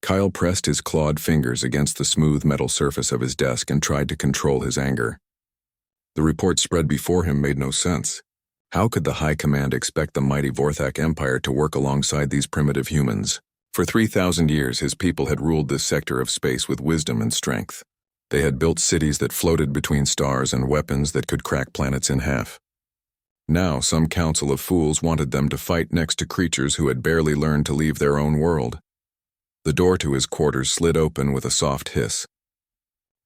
Kyle pressed his clawed fingers against the smooth metal surface of his desk and tried to control his anger. The report spread before him made no sense. How could the High Command expect the mighty Vorthak Empire to work alongside these primitive humans? For 3,000 years, his people had ruled this sector of space with wisdom and strength. They had built cities that floated between stars and weapons that could crack planets in half. Now, some council of fools wanted them to fight next to creatures who had barely learned to leave their own world. The door to his quarters slid open with a soft hiss.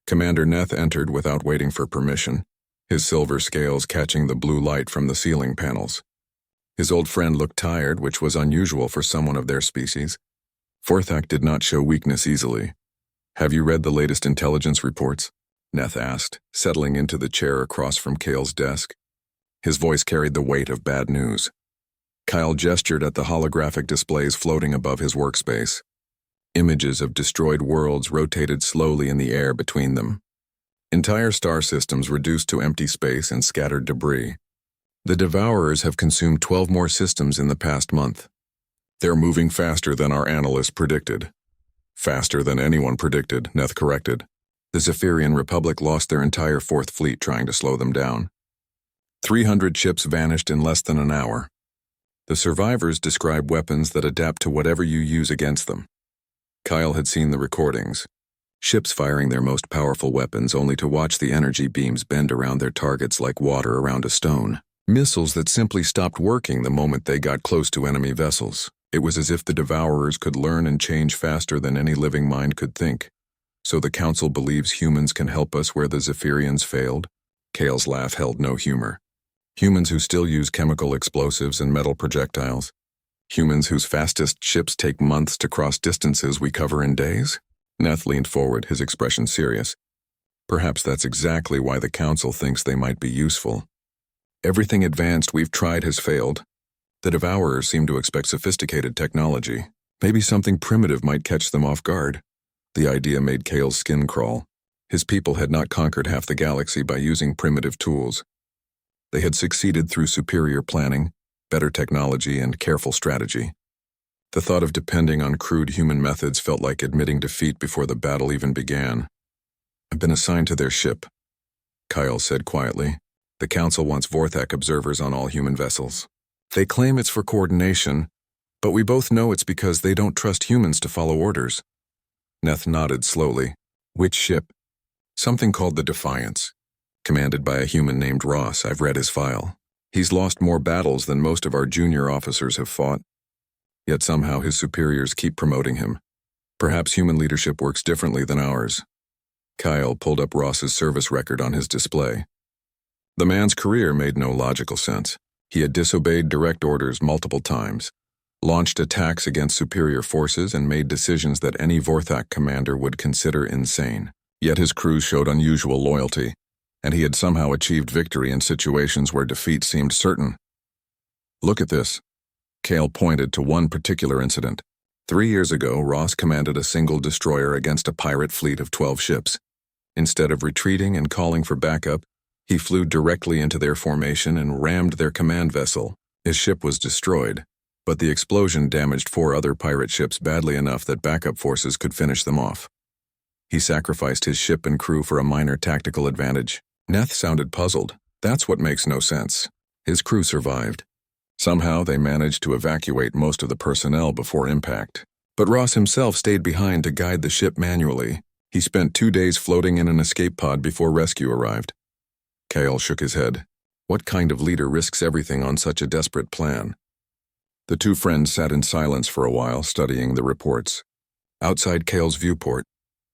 Commander Neth entered without waiting for permission, his silver scales catching the blue light from the ceiling panels. His old friend looked tired, which was unusual for someone of their species. Vorthak did not show weakness easily. "Have you read the latest intelligence reports?" Neth asked, settling into the chair across from Kale's desk. His voice carried the weight of bad news. Kyle gestured at the holographic displays floating above his workspace. Images of destroyed worlds rotated slowly in the air between them. Entire star systems reduced to empty space and scattered debris. The Devourers have consumed 12 more systems in the past month. "They're moving faster than our analysts predicted." "Faster than anyone predicted," Neth corrected. The Zephyrian Republic lost their entire Fourth Fleet trying to slow them down. 300 ships vanished in less than an hour. The survivors describe weapons that adapt to whatever you use against them. Kyle had seen the recordings. Ships firing their most powerful weapons only to watch the energy beams bend around their targets like water around a stone. Missiles that simply stopped working the moment they got close to enemy vessels. It was as if the Devourers could learn and change faster than any living mind could think. "So the Council believes humans can help us where the Zephyrians failed?" Kale's laugh held no humor. "Humans who still use chemical explosives and metal projectiles? Humans whose fastest ships take months to cross distances we cover in days?" Neth leaned forward, his expression serious. "Perhaps that's exactly why the Council thinks they might be useful. Everything advanced we've tried has failed. The Devourers seem to expect sophisticated technology. Maybe something primitive might catch them off guard." The idea made Kale's skin crawl. His people had not conquered half the galaxy by using primitive tools. They had succeeded through superior planning, better technology, and careful strategy. The thought of depending on crude human methods felt like admitting defeat before the battle even began. "I've been assigned to their ship," Kyle said quietly. "The Council wants Vorthak observers on all human vessels. They claim it's for coordination, but we both know it's because they don't trust humans to follow orders." Neth nodded slowly. "Which ship?" "Something called the Defiance, commanded by a human named Ross. I've read his file. He's lost more battles than most of our junior officers have fought. Yet somehow his superiors keep promoting him. Perhaps human leadership works differently than ours." Kyle pulled up Ross's service record on his display. The man's career made no logical sense. He had disobeyed direct orders multiple times, launched attacks against superior forces, and made decisions that any Vorthak commander would consider insane. Yet his crew showed unusual loyalty, and he had somehow achieved victory in situations where defeat seemed certain. "Look at this." Kale pointed to one particular incident. 3 years ago, Ross commanded a single destroyer against a pirate fleet of 12 ships. Instead of retreating and calling for backup, he flew directly into their formation and rammed their command vessel. His ship was destroyed, but the explosion damaged 4 other pirate ships badly enough that backup forces could finish them off. He sacrificed his ship and crew for a minor tactical advantage. Neth sounded puzzled. "That's what makes no sense." His crew survived. Somehow they managed to evacuate most of the personnel before impact. But Ross himself stayed behind to guide the ship manually. He spent 2 days floating in an escape pod before rescue arrived. Kale shook his head. What kind of leader risks everything on such a desperate plan? The two friends sat in silence for a while, studying the reports. Outside Kale's viewport,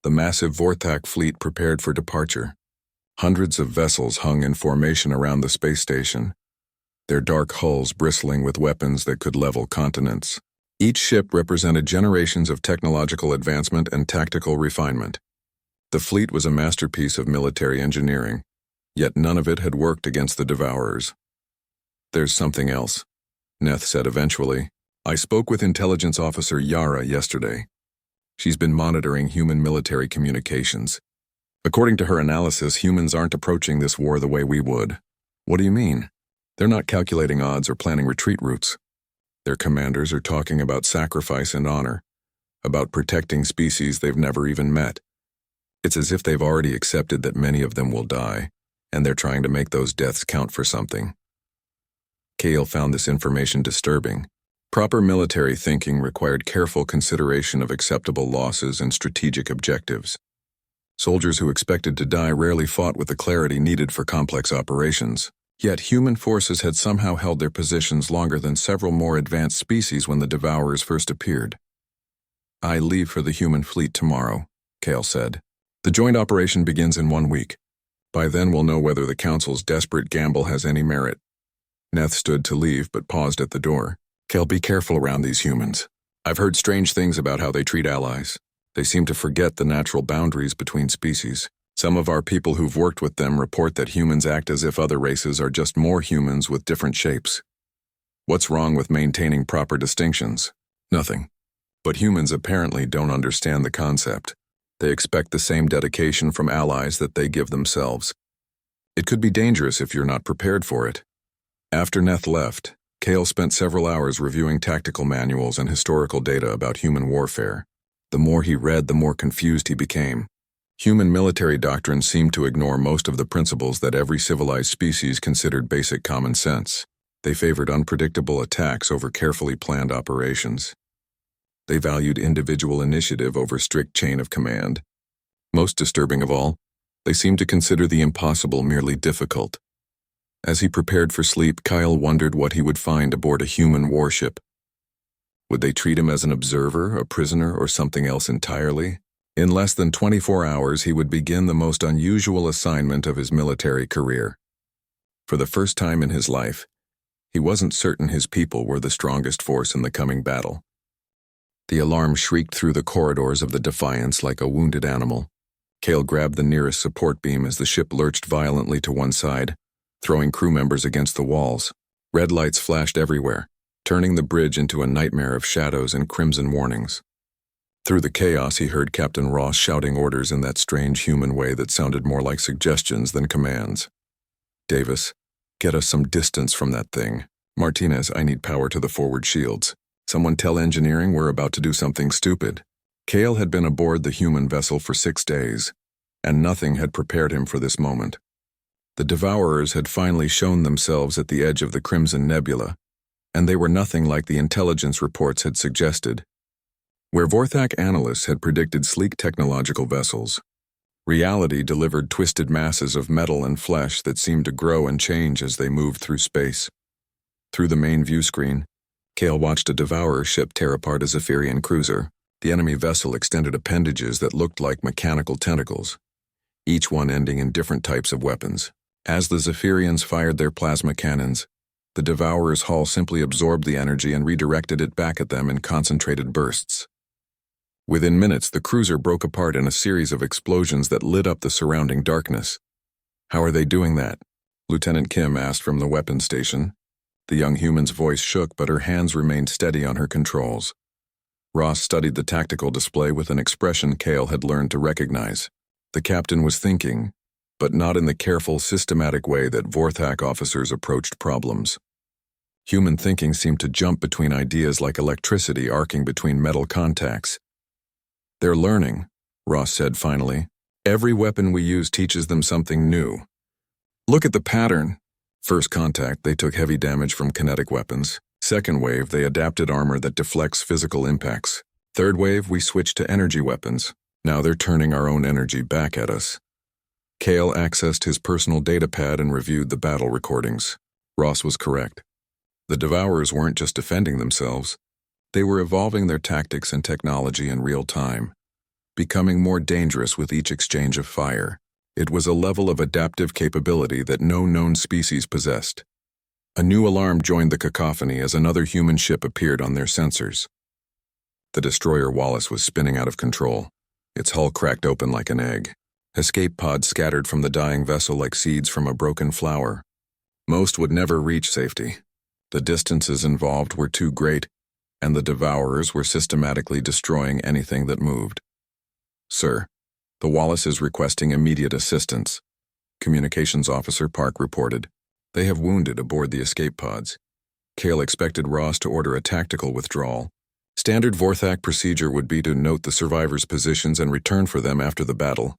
the massive Vorthak fleet prepared for departure. Hundreds of vessels hung in formation around the space station, their dark hulls bristling with weapons that could level continents. Each ship represented generations of technological advancement and tactical refinement. The fleet was a masterpiece of military engineering, yet none of it had worked against the Devourers. "There's something else," Neth said eventually. "I spoke with Intelligence Officer Yara yesterday. She's been monitoring human military communications. According to her analysis, humans aren't approaching this war the way we would." "What do you mean?" "They're not calculating odds or planning retreat routes. Their commanders are talking about sacrifice and honor, about protecting species they've never even met. It's as if they've already accepted that many of them will die, and they're trying to make those deaths count for something. Cale found this information disturbing. Proper military thinking required careful consideration of acceptable losses and strategic objectives. Soldiers who expected to die rarely fought with the clarity needed for complex operations. Yet human forces had somehow held their positions longer than several more advanced species when the Devourers first appeared. "I leave for the human fleet tomorrow," Cale said. "The joint operation begins in 1 week. By then we'll know whether the Council's desperate gamble has any merit." Neth stood to leave but paused at the door. "Cale, be careful around these humans. I've heard strange things about how they treat allies. They seem to forget the natural boundaries between species. Some of our people who've worked with them report that humans act as if other races are just more humans with different shapes. What's wrong with maintaining proper distinctions? Nothing. But humans apparently don't understand the concept. They expect the same dedication from allies that they give themselves. It could be dangerous if you're not prepared for it." After Neth left, Cale spent several hours reviewing tactical manuals and historical data about human warfare. The more he read, the more confused he became. Human military doctrine seemed to ignore most of the principles that every civilized species considered basic common sense. They favored unpredictable attacks over carefully planned operations. They valued individual initiative over strict chain of command. Most disturbing of all, they seemed to consider the impossible merely difficult. As he prepared for sleep, Kyle wondered what he would find aboard a human warship. Would they treat him as an observer, a prisoner, or something else entirely? In less than 24 hours, he would begin the most unusual assignment of his military career. For the first time in his life, he wasn't certain his people were the strongest force in the coming battle. The alarm shrieked through the corridors of the Defiance like a wounded animal. Cale grabbed the nearest support beam as the ship lurched violently to one side, throwing crew members against the walls. Red lights flashed everywhere, turning the bridge into a nightmare of shadows and crimson warnings. Through the chaos, he heard Captain Ross shouting orders in that strange human way that sounded more like suggestions than commands. "Davis, get us some distance from that thing. Martinez, I need power to the forward shields. Someone tell engineering we're about to do something stupid." Cale had been aboard the human vessel for 6 days, and nothing had prepared him for this moment. The Devourers had finally shown themselves at the edge of the Crimson Nebula, and they were nothing like the intelligence reports had suggested. Where Vorthak analysts had predicted sleek technological vessels, reality delivered twisted masses of metal and flesh that seemed to grow and change as they moved through space. Through the main view screen, Cale watched a Devourer ship tear apart a Zephyrian cruiser. The enemy vessel extended appendages that looked like mechanical tentacles, each one ending in different types of weapons. As the Zephyrians fired their plasma cannons, the Devourer's hull simply absorbed the energy and redirected it back at them in concentrated bursts. Within minutes, the cruiser broke apart in a series of explosions that lit up the surrounding darkness. "How are they doing that?" Lieutenant Kim asked from the weapons station. The young human's voice shook, but her hands remained steady on her controls. Ross studied the tactical display with an expression Cale had learned to recognize. The captain was thinking, but not in the careful, systematic way that Vorthak officers approached problems. Human thinking seemed to jump between ideas like electricity arcing between metal contacts. "They're learning," Ross said finally. "Every weapon we use teaches them something new. Look at the pattern. First contact, they took heavy damage from kinetic weapons. Second wave, they adapted armor that deflects physical impacts. Third wave, we switched to energy weapons. Now they're turning our own energy back at us." Cale accessed his personal datapad and reviewed the battle recordings. Ross was correct. The Devourers weren't just defending themselves. They were evolving their tactics and technology in real time, becoming more dangerous with each exchange of fire. It was a level of adaptive capability that no known species possessed. A new alarm joined the cacophony as another human ship appeared on their sensors. The destroyer Wallace was spinning out of control. Its hull cracked open like an egg. Escape pods scattered from the dying vessel like seeds from a broken flower. Most would never reach safety. The distances involved were too great, and the Devourers were systematically destroying anything that moved. "Sir, the Wallace is requesting immediate assistance," Communications Officer Park reported. "They have wounded aboard the escape pods." Cale expected Ross to order a tactical withdrawal, Standard Vorthak procedure would be to note the survivors' positions and return for them after the battle,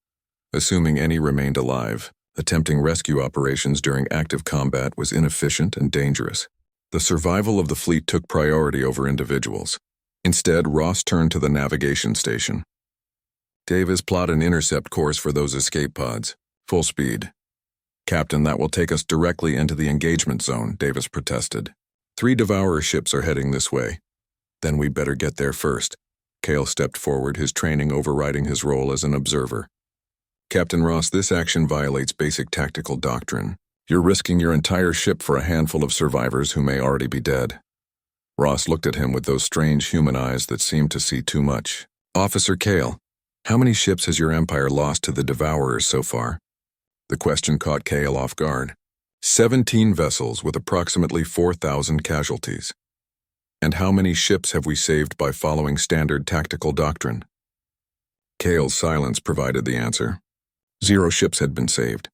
assuming any remained alive. Attempting rescue operations during active combat was inefficient and dangerous. The survival of the fleet took priority over individuals. Instead, Ross turned to the navigation station. Davis, plot an intercept course for those escape pods. Full speed. Captain, that will take us directly into the engagement zone, Davis protested. 3 Devourer ships are heading this way. Then we better get there first. Cale stepped forward, his training overriding his role as an observer. Captain Ross, this action violates basic tactical doctrine. You're risking your entire ship for a handful of survivors who may already be dead. Ross looked at him with those strange human eyes that seemed to see too much. Officer Cale, how many ships has your empire lost to the Devourers so far? The question caught Cale off guard. 17 vessels with approximately 4,000 casualties. And how many ships have we saved by following standard tactical doctrine? Cale's silence provided the answer. 0 ships had been saved.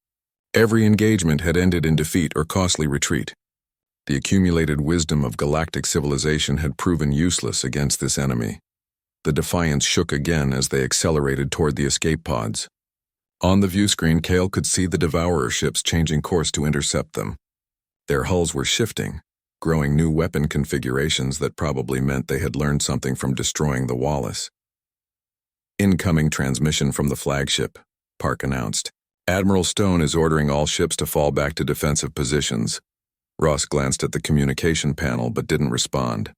Every engagement had ended in defeat or costly retreat. The accumulated wisdom of galactic civilization had proven useless against this enemy. The Defiance shook again as they accelerated toward the escape pods. On the view screen, Cale could see the Devourer ships changing course to intercept them. Their hulls were shifting, growing new weapon configurations that probably meant they had learned something from destroying the Wallace. Incoming transmission from the flagship, Park announced. Admiral Stone is ordering all ships to fall back to defensive positions. Ross glanced at the communication panel but didn't respond.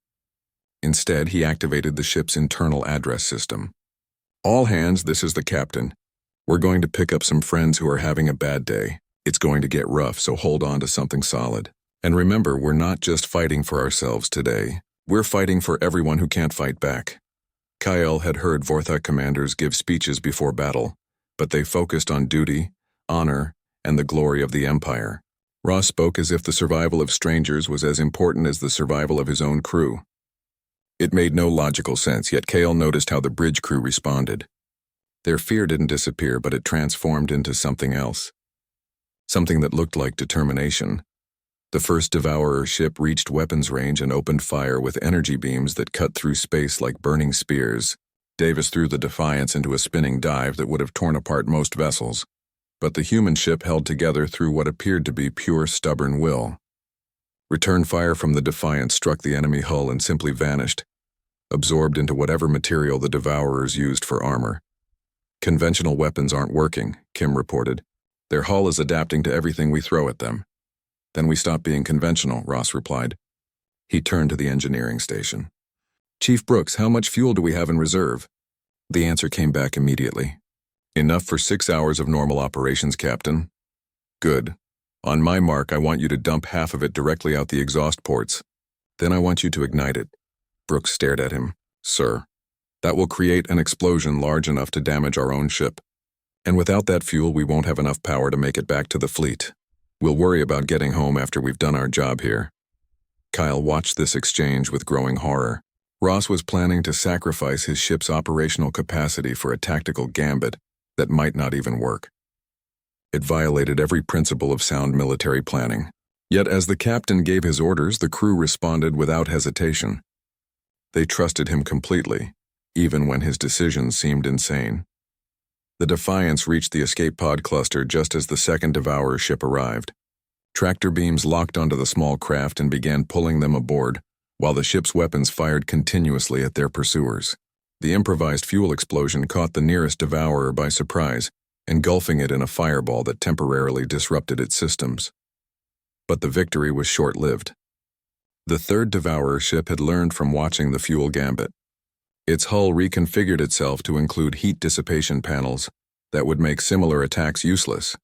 Instead, he activated the ship's internal address system. All hands, this is the captain. We're going to pick up some friends who are having a bad day. It's going to get rough, so hold on to something solid. And remember, we're not just fighting for ourselves today. We're fighting for everyone who can't fight back. Kyle had heard Vorthak commanders give speeches before battle, but they focused on duty, honor, and the glory of the Empire. Ross spoke as if the survival of strangers was as important as the survival of his own crew. It made no logical sense, yet Cale noticed how the bridge crew responded. Their fear didn't disappear, but it transformed into something else. Something that looked like determination. The first Devourer ship reached weapons range and opened fire with energy beams that cut through space like burning spears. Davis threw the Defiance into a spinning dive that would have torn apart most vessels, but the human ship held together through what appeared to be pure stubborn will. Return fire from the Defiance struck the enemy hull and simply vanished, absorbed into whatever material the Devourers used for armor. Conventional weapons aren't working, Kim reported. Their hull is adapting to everything we throw at them. Then we stop being conventional, Ross replied. He turned to the engineering station. Chief Brooks, how much fuel do we have in reserve? The answer came back immediately. Enough for 6 hours of normal operations, Captain. Good. On my mark, I want you to dump half of it directly out the exhaust ports. Then I want you to ignite it. Brooks stared at him. Sir. That will create an explosion large enough to damage our own ship. And without that fuel, we won't have enough power to make it back to the fleet. We'll worry about getting home after we've done our job here. Kyle watched this exchange with growing horror. Ross was planning to sacrifice his ship's operational capacity for a tactical gambit that might not even work. It violated every principle of sound military planning. Yet as the captain gave his orders, the crew responded without hesitation. They trusted him completely, even when his decisions seemed insane. The Defiance reached the escape pod cluster just as the second Devourer ship arrived. Tractor beams locked onto the small craft and began pulling them aboard, while the ship's weapons fired continuously at their pursuers. The improvised fuel explosion caught the nearest Devourer by surprise, engulfing it in a fireball that temporarily disrupted its systems. But the victory was short-lived. The third Devourer ship had learned from watching the fuel gambit. Its hull reconfigured itself to include heat dissipation panels that would make similar attacks useless.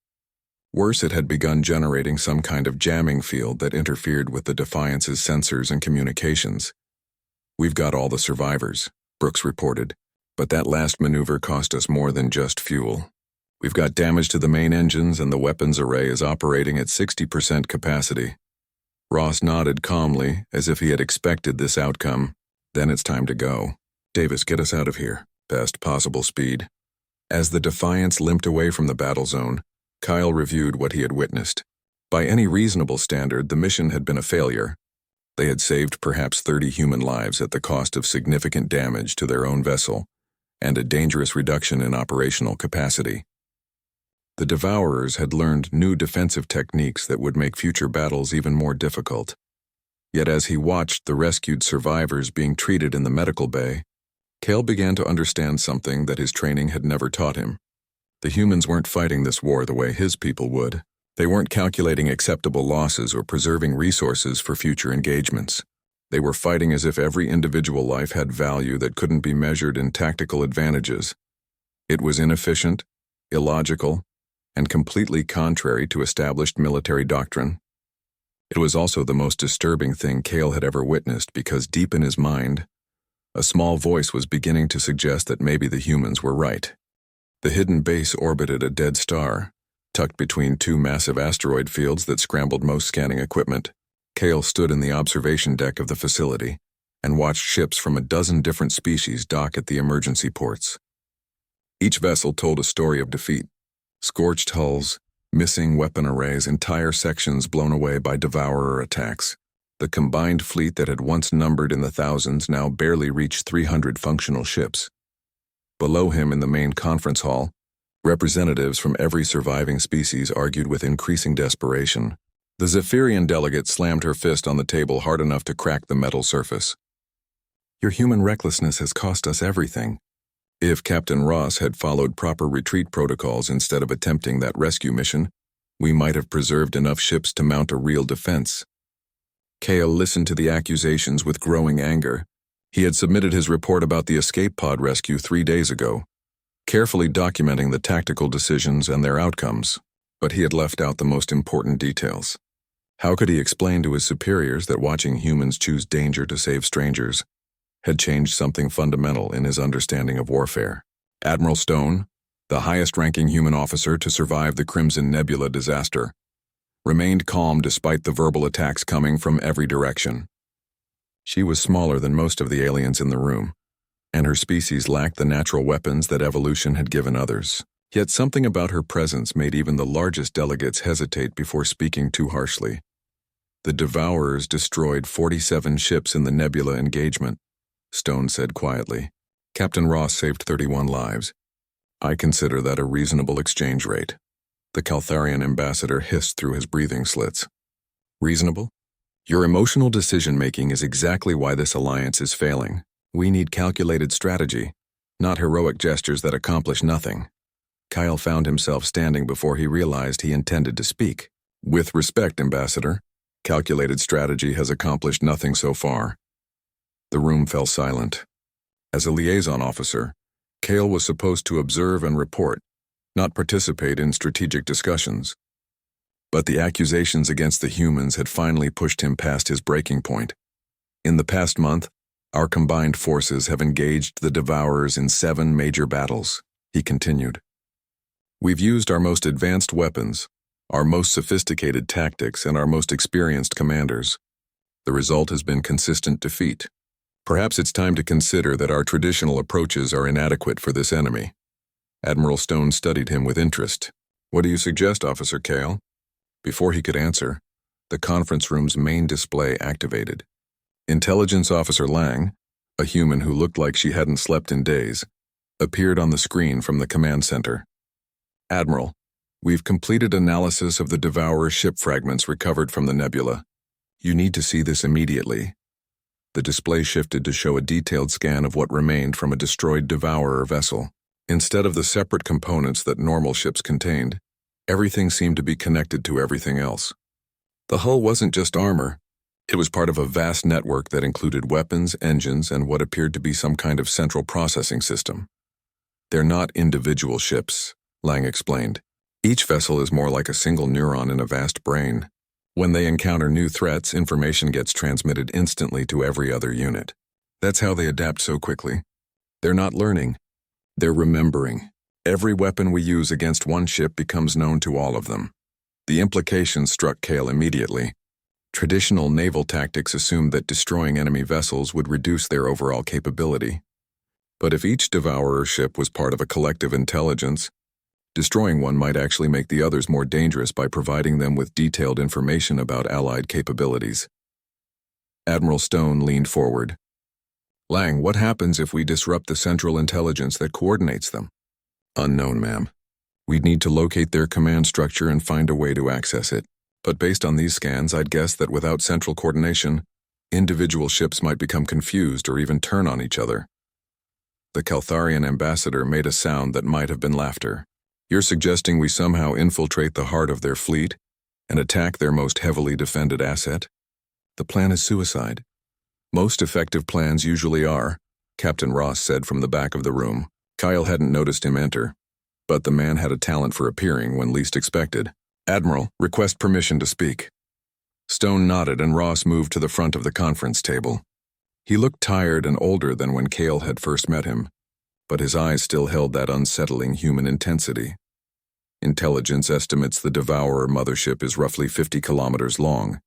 Worse, it had begun generating some kind of jamming field that interfered with the Defiance's sensors and communications. We've got all the survivors, Brooks reported, but that last maneuver cost us more than just fuel. We've got damage to the main engines and the weapons array is operating at 60% capacity. Ross nodded calmly, as if he had expected this outcome. Then it's time to go. Davis, get us out of here. Best possible speed. As the Defiance limped away from the battle zone, Kyle reviewed what he had witnessed. By any reasonable standard, the mission had been a failure. They had saved perhaps 30 human lives at the cost of significant damage to their own vessel and a dangerous reduction in operational capacity. The Devourers had learned new defensive techniques that would make future battles even more difficult. Yet as he watched the rescued survivors being treated in the medical bay, Cale began to understand something that his training had never taught him. The humans weren't fighting this war the way his people would. They weren't calculating acceptable losses or preserving resources for future engagements. They were fighting as if every individual life had value that couldn't be measured in tactical advantages. It was inefficient, illogical, and completely contrary to established military doctrine. It was also the most disturbing thing Cale had ever witnessed because deep in his mind, a small voice was beginning to suggest that maybe the humans were right. The hidden base orbited a dead star, tucked between two massive asteroid fields that scrambled most scanning equipment. Cale stood in the observation deck of the facility and watched ships from a dozen different species dock at the emergency ports. Each vessel told a story of defeat. Scorched hulls, missing weapon arrays, entire sections blown away by Devourer attacks. The combined fleet that had once numbered in the thousands now barely reached 300 functional ships. Below him in the main conference hall, representatives from every surviving species argued with increasing desperation. The Zephyrian delegate slammed her fist on the table hard enough to crack the metal surface. "Your human recklessness has cost us everything. If Captain Ross had followed proper retreat protocols instead of attempting that rescue mission, we might have preserved enough ships to mount a real defense." Cale listened to the accusations with growing anger. He had submitted his report about the escape pod rescue 3 days ago, carefully documenting the tactical decisions and their outcomes, but he had left out the most important details. How could he explain to his superiors that watching humans choose danger to save strangers had changed something fundamental in his understanding of warfare? Admiral Stone, the highest-ranking human officer to survive the Crimson Nebula disaster, remained calm despite the verbal attacks coming from every direction. She was smaller than most of the aliens in the room, and her species lacked the natural weapons that evolution had given others. Yet something about her presence made even the largest delegates hesitate before speaking too harshly. The Devourers destroyed 47 ships in the Nebula engagement, Stone said quietly. Captain Ross saved 31 lives. I consider that a reasonable exchange rate. The Caltharian ambassador hissed through his breathing slits. Reasonable? Your emotional decision-making is exactly why this alliance is failing. We need calculated strategy, not heroic gestures that accomplish nothing. Kyle found himself standing before he realized he intended to speak. With respect, Ambassador, calculated strategy has accomplished nothing so far. The room fell silent. As a liaison officer, Cale was supposed to observe and report, not participate in strategic discussions. But the accusations against the humans had finally pushed him past his breaking point. In the past month, our combined forces have engaged the Devourers in 7 major battles, he continued. We've used our most advanced weapons, our most sophisticated tactics, and our most experienced commanders. The result has been consistent defeat. Perhaps it's time to consider that our traditional approaches are inadequate for this enemy. Admiral Stone studied him with interest. What do you suggest, Officer Cale? Before he could answer, the conference room's main display activated. Intelligence Officer Lang, a human who looked like she hadn't slept in days, appeared on the screen from the command center. Admiral, we've completed analysis of the Devourer ship fragments recovered from the nebula. You need to see this immediately. The display shifted to show a detailed scan of what remained from a destroyed Devourer vessel. Instead of the separate components that normal ships contained, everything seemed to be connected to everything else. The hull wasn't just armor. It was part of a vast network that included weapons, engines, and what appeared to be some kind of central processing system. They're not individual ships, Lang explained. Each vessel is more like a single neuron in a vast brain. When they encounter new threats, information gets transmitted instantly to every other unit. That's how they adapt so quickly. They're not learning. They're remembering. Every weapon we use against one ship becomes known to all of them. The implications struck Cale immediately. Traditional naval tactics assumed that destroying enemy vessels would reduce their overall capability. But if each Devourer ship was part of a collective intelligence, destroying one might actually make the others more dangerous by providing them with detailed information about allied capabilities. Admiral Stone leaned forward. Lang, what happens if we disrupt the central intelligence that coordinates them? Unknown, ma'am. We'd need to locate their command structure and find a way to access it. But based on these scans, I'd guess that without central coordination, individual ships might become confused or even turn on each other. The Caltharian ambassador made a sound that might have been laughter. You're suggesting we somehow infiltrate the heart of their fleet and attack their most heavily defended asset? The plan is suicide. Most effective plans usually are, Captain Ross said from the back of the room. Kyle hadn't noticed him enter, but the man had a talent for appearing when least expected. Admiral, request permission to speak. Stone nodded and Ross moved to the front of the conference table. He looked tired and older than when Kale had first met him, but his eyes still held that unsettling human intensity. Intelligence estimates the Devourer mothership is roughly 50 kilometers long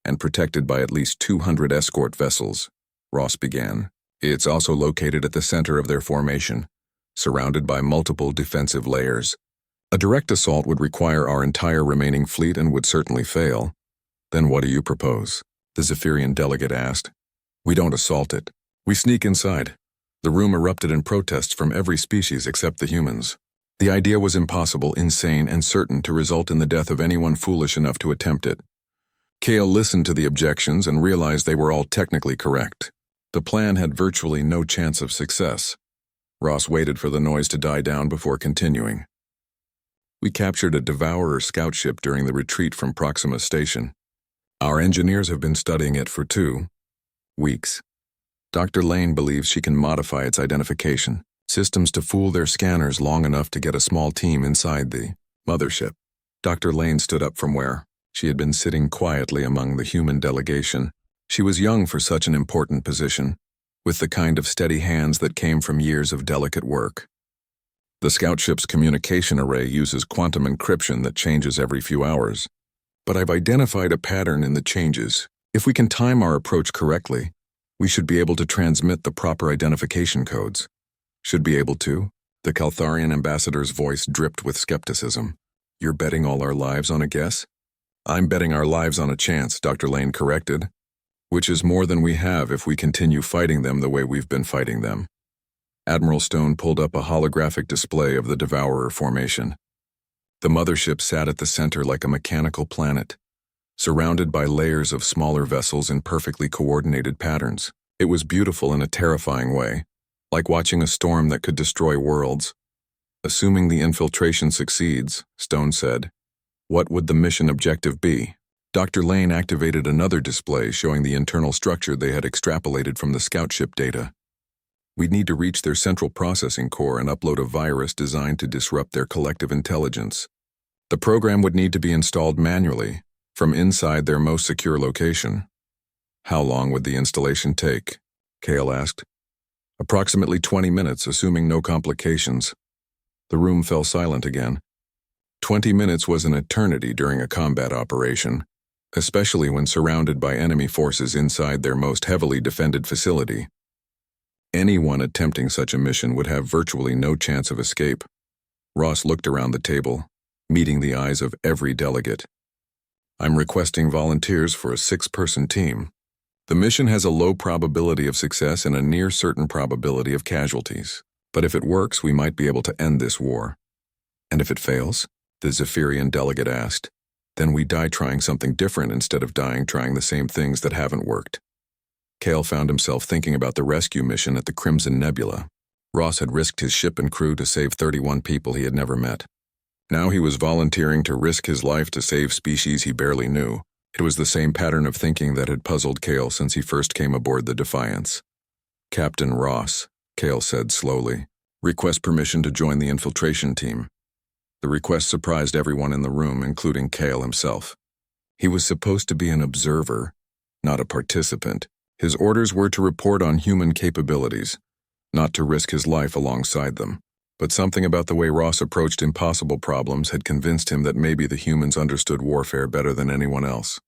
and protected by at least 200 escort vessels, Ross began. It's also located at the center of their formation, surrounded by multiple defensive layers. A direct assault would require our entire remaining fleet and would certainly fail. Then what do you propose? The Zephyrian delegate asked. We don't assault it. We sneak inside. The room erupted in protests from every species except the humans. The idea was impossible, insane, and certain to result in the death of anyone foolish enough to attempt it. Kale listened to the objections and realized they were all technically correct. The plan had virtually no chance of success. Ross waited for the noise to die down before continuing. We captured a Devourer scout ship during the retreat from Proxima Station. Our engineers have been studying it for 2 weeks. Dr. Lane believes she can modify its identification systems to fool their scanners long enough to get a small team inside the mothership. Dr. Lane stood up from where she had been sitting quietly among the human delegation. She was young for such an important position, with the kind of steady hands that came from years of delicate work. The scout ship's communication array uses quantum encryption that changes every few hours. But I've identified a pattern in the changes. If we can time our approach correctly, we should be able to transmit the proper identification codes. Should be able to? The Caltharian ambassador's voice dripped with skepticism. You're betting all our lives on a guess? I'm betting our lives on a chance, Dr. Lane corrected, which is more than we have if we continue fighting them the way we've been fighting them. Admiral Stone pulled up a holographic display of the Devourer formation. The mothership sat at the center like a mechanical planet, surrounded by layers of smaller vessels in perfectly coordinated patterns. It was beautiful in a terrifying way, like watching a storm that could destroy worlds. Assuming the infiltration succeeds, Stone said, what would the mission objective be? Dr. Lane activated another display showing the internal structure they had extrapolated from the scout ship data. We'd need to reach their central processing core and upload a virus designed to disrupt their collective intelligence. The program would need to be installed manually, from inside their most secure location. How long would the installation take? Kale asked. Approximately 20 minutes, assuming no complications. The room fell silent again. 20 minutes was an eternity during a combat operation, especially when surrounded by enemy forces inside their most heavily defended facility. Anyone attempting such a mission would have virtually no chance of escape. Ross looked around the table, meeting the eyes of every delegate. I'm requesting volunteers for a 6-person team. The mission has a low probability of success and a near certain probability of casualties. But if it works, we might be able to end this war. And if it fails? The Zephyrian delegate asked. Then we die trying something different instead of dying trying the same things that haven't worked. Kale found himself thinking about the rescue mission at the Crimson Nebula. Ross had risked his ship and crew to save 31 people he had never met. Now he was volunteering to risk his life to save species he barely knew. It was the same pattern of thinking that had puzzled Kale since he first came aboard the Defiance. Captain Ross, Kale said slowly, request permission to join the infiltration team. The request surprised everyone in the room, including Kale himself. He was supposed to be an observer, not a participant. His orders were to report on human capabilities, not to risk his life alongside them. But something about the way Ross approached impossible problems had convinced him that maybe the humans understood warfare better than anyone else.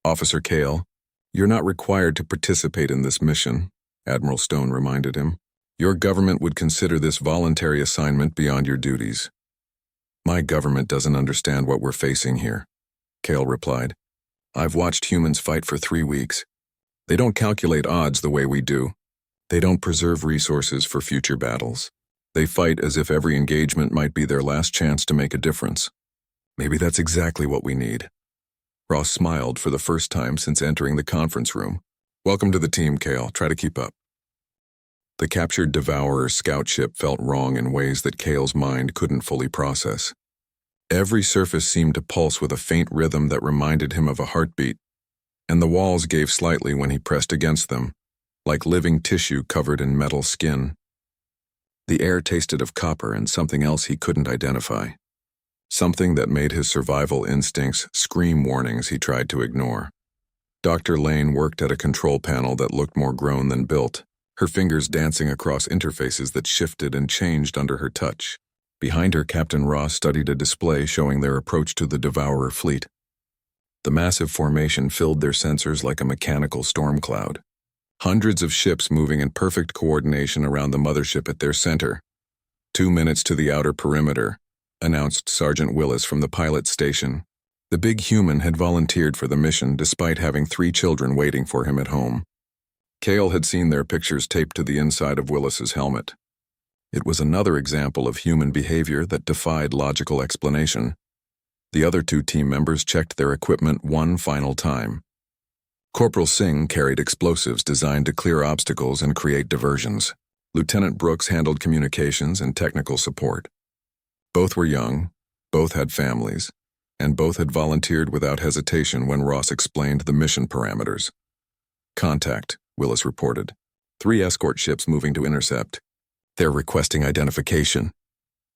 Officer Kale, you're not required to participate in this mission, Admiral Stone reminded him. Your government would consider this voluntary assignment beyond your duties. My government doesn't understand what we're facing here, Kale replied. I've watched humans fight for 3 weeks. They don't calculate odds the way we do. They don't preserve resources for future battles. They fight as if every engagement might be their last chance to make a difference. Maybe that's exactly what we need. Ross smiled for the first time since entering the conference room. Welcome to the team, Kale. Try to keep up. The captured Devourer scout ship felt wrong in ways that Kale's mind couldn't fully process. Every surface seemed to pulse with a faint rhythm that reminded him of a heartbeat, and the walls gave slightly when he pressed against them, like living tissue covered in metal skin. The air tasted of copper and something else he couldn't identify. Something that made his survival instincts scream warnings he tried to ignore. Dr. Lane worked at a control panel that looked more grown than built, her fingers dancing across interfaces that shifted and changed under her touch. Behind her, Captain Ross studied a display showing their approach to the Devourer fleet. The massive formation filled their sensors like a mechanical storm cloud. Hundreds of ships moving in perfect coordination around the mothership at their center. 2 minutes to the outer perimeter, announced Sergeant Willis from the pilot station. The big human had volunteered for the mission despite having 3 children waiting for him at home. Kale had seen their pictures taped to the inside of Willis's helmet. It was another example of human behavior that defied logical explanation. The other 2 team members checked their equipment one final time. Corporal Singh carried explosives designed to clear obstacles and create diversions. Lieutenant Brooks handled communications and technical support. Both were young, both had families, and both had volunteered without hesitation when Ross explained the mission parameters. Contact, Willis reported. 3 escort ships moving to intercept. They're requesting identification.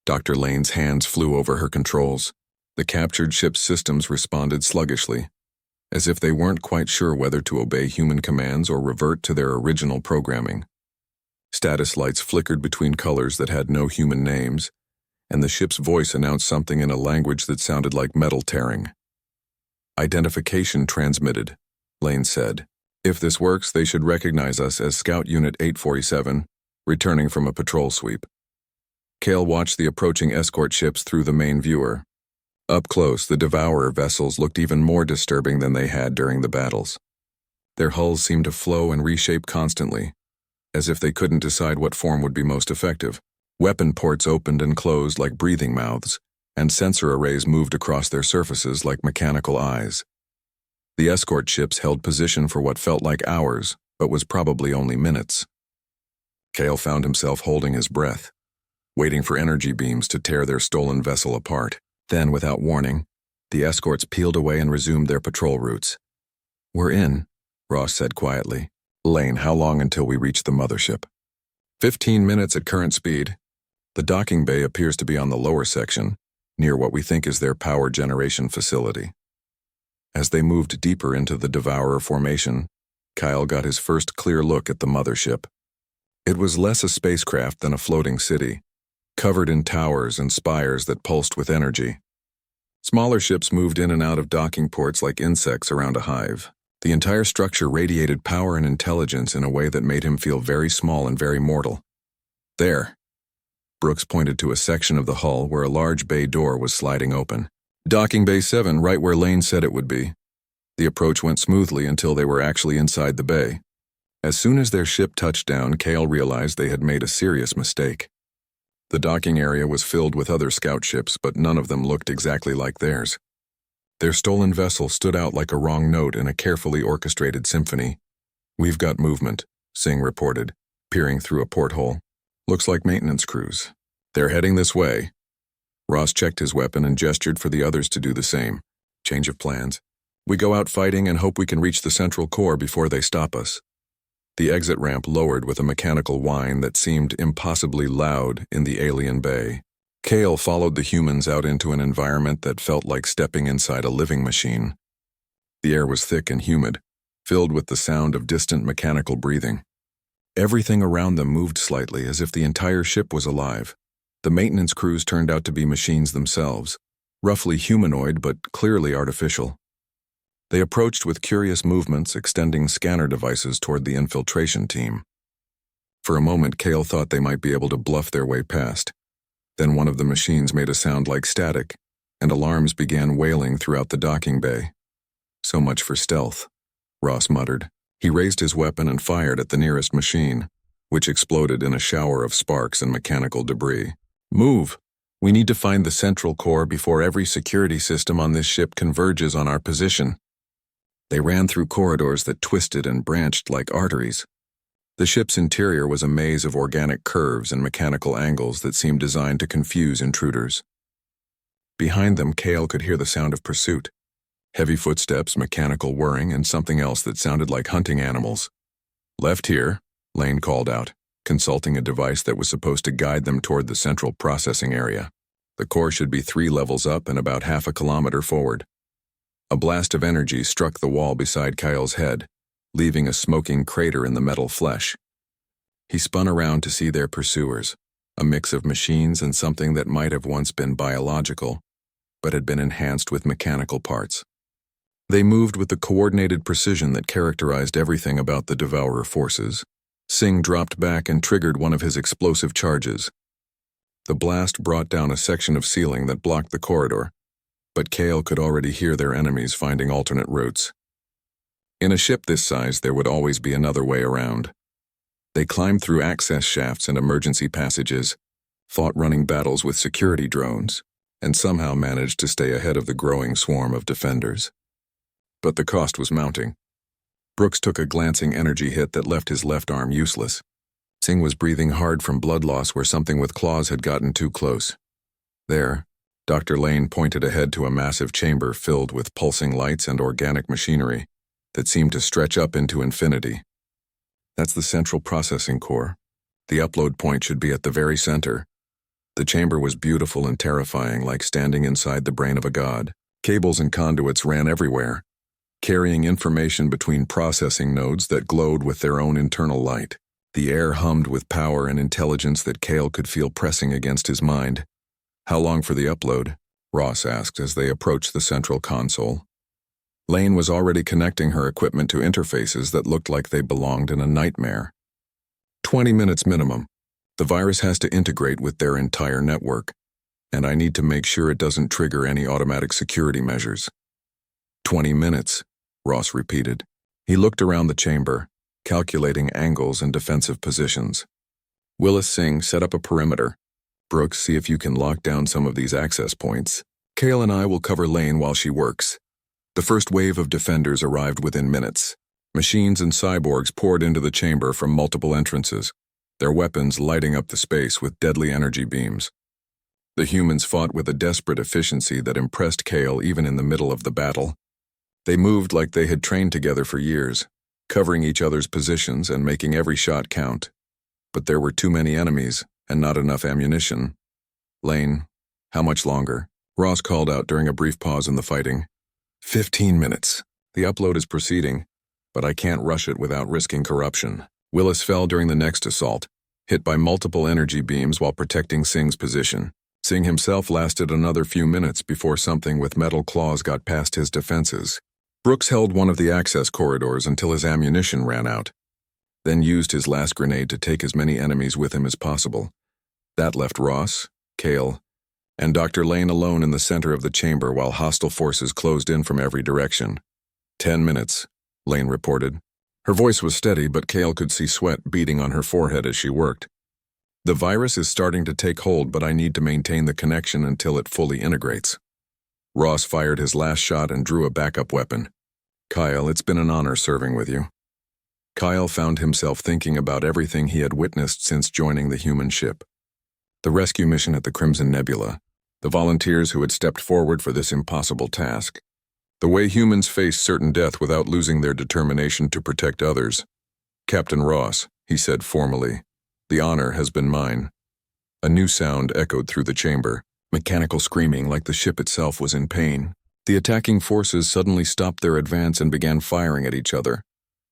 Dr. Lane's hands flew over her controls. The captured ship's systems responded sluggishly, as if they weren't quite sure whether to obey human commands or revert to their original programming. Status lights flickered between colors that had no human names, and the ship's voice announced something in a language that sounded like metal tearing. Identification transmitted, Lane said. If this works, they should recognize us as Scout Unit 847, returning from a patrol sweep. Kale watched the approaching escort ships through the main viewer. Up close, the Devourer vessels looked even more disturbing than they had during the battles. Their hulls seemed to flow and reshape constantly, as if they couldn't decide what form would be most effective. Weapon ports opened and closed like breathing mouths, and sensor arrays moved across their surfaces like mechanical eyes. The escort ships held position for what felt like hours, but was probably only minutes. Kale found himself holding his breath, waiting for energy beams to tear their stolen vessel apart. Then, without warning, the escorts peeled away and resumed their patrol routes. "We're in," Ross said quietly. "Lane, how long until we reach the mothership?" 15 minutes at current speed. The docking bay appears to be on the lower section, near what we think is their power generation facility. As they moved deeper into the Devourer formation, Kyle got his first clear look at the mothership. It was less a spacecraft than a floating city, covered in towers and spires that pulsed with energy. Smaller ships moved in and out of docking ports like insects around a hive. The entire structure radiated power and intelligence in a way that made him feel very small and very mortal. There. Brooks pointed to a section of the hull where a large bay door was sliding open. Docking Bay 7, right where Lane said it would be. The approach went smoothly until they were actually inside the bay. As soon as their ship touched down, Kale realized they had made a serious mistake. The docking area was filled with other scout ships, but none of them looked exactly like theirs. Their stolen vessel stood out like a wrong note in a carefully orchestrated symphony. "We've got movement," Singh reported, peering through a porthole. "Looks like maintenance crews. They're heading this way." Ross checked his weapon and gestured for the others to do the same. "Change of plans. We go out fighting and hope we can reach the central core before they stop us." The exit ramp lowered with a mechanical whine that seemed impossibly loud in the alien bay. Kale followed the humans out into an environment that felt like stepping inside a living machine. The air was thick and humid, filled with the sound of distant mechanical breathing. Everything around them moved slightly, as if the entire ship was alive. The maintenance crews turned out to be machines themselves, roughly humanoid but clearly artificial. They approached with curious movements, extending scanner devices toward the infiltration team. For a moment, Kale thought they might be able to bluff their way past. Then one of the machines made a sound like static, and alarms began wailing throughout the docking bay. "So much for stealth," Ross muttered. He raised his weapon and fired at the nearest machine, which exploded in a shower of sparks and mechanical debris. "Move! We need to find the central core before every security system on this ship converges on our position." They ran through corridors that twisted and branched like arteries. The ship's interior was a maze of organic curves and mechanical angles that seemed designed to confuse intruders. Behind them, Kale could hear the sound of pursuit. Heavy footsteps, mechanical whirring, and something else that sounded like hunting animals. "Left here," Lane called out, consulting a device that was supposed to guide them toward the central processing area. The core should be 3 levels up and about half a kilometer forward. A blast of energy struck the wall beside Kyle's head, leaving a smoking crater in the metal flesh. He spun around to see their pursuers, a mix of machines and something that might have once been biological, but had been enhanced with mechanical parts. They moved with the coordinated precision that characterized everything about the Devourer forces. Singh dropped back and triggered one of his explosive charges. The blast brought down a section of ceiling that blocked the corridor, but Kale could already hear their enemies finding alternate routes. In a ship this size, there would always be another way around. They climbed through access shafts and emergency passages, fought running battles with security drones, and somehow managed to stay ahead of the growing swarm of defenders. But the cost was mounting. Brooks took a glancing energy hit that left his left arm useless. Singh was breathing hard from blood loss where something with claws had gotten too close. There, Dr. Lane pointed ahead to a massive chamber filled with pulsing lights and organic machinery that seemed to stretch up into infinity. "That's the central processing core. The upload point should be at the very center." The chamber was beautiful and terrifying, like standing inside the brain of a god. Cables and conduits ran everywhere, carrying information between processing nodes that glowed with their own internal light. The air hummed with power and intelligence that Kale could feel pressing against his mind. "How long for the upload?" Ross asked as they approached the central console. Lane was already connecting her equipment to interfaces that looked like they belonged in a nightmare. 20 minutes minimum. The virus has to integrate with their entire network, and I need to make sure it doesn't trigger any automatic security measures." 20 minutes, Ross repeated. He looked around the chamber, calculating angles and defensive positions. "Willis Singh, set up a perimeter. Brooks, see if you can lock down some of these access points. Kale and I will cover Lane while she works." The first wave of defenders arrived within minutes. Machines and cyborgs poured into the chamber from multiple entrances, their weapons lighting up the space with deadly energy beams. The humans fought with a desperate efficiency that impressed Kale even in the middle of the battle. They moved like they had trained together for years, covering each other's positions and making every shot count. But there were too many enemies and not enough ammunition. "Lane, how much longer?" Ross called out during a brief pause in the fighting. 15 minutes. The upload is proceeding, but I can't rush it without risking corruption." Willis fell during the next assault, hit by multiple energy beams while protecting Singh's position. Singh himself lasted another few minutes before something with metal claws got past his defenses. Brooks held one of the access corridors until his ammunition ran out, then used his last grenade to take as many enemies with him as possible. That left Ross, Kale, and Dr. Lane alone in the center of the chamber while hostile forces closed in from every direction. 10 minutes, Lane reported. Her voice was steady, but Kale could see sweat beading on her forehead as she worked. "The virus is starting to take hold, but I need to maintain the connection until it fully integrates." Ross fired his last shot and drew a backup weapon. "Kyle, it's been an honor serving with you." Kyle found himself thinking about everything he had witnessed since joining the human ship. The rescue mission at the Crimson Nebula, the volunteers who had stepped forward for this impossible task, the way humans face certain death without losing their determination to protect others. "Captain Ross," he said formally, "the honor has been mine." A new sound echoed through the chamber, mechanical screaming like the ship itself was in pain. The attacking forces suddenly stopped their advance and began firing at each other,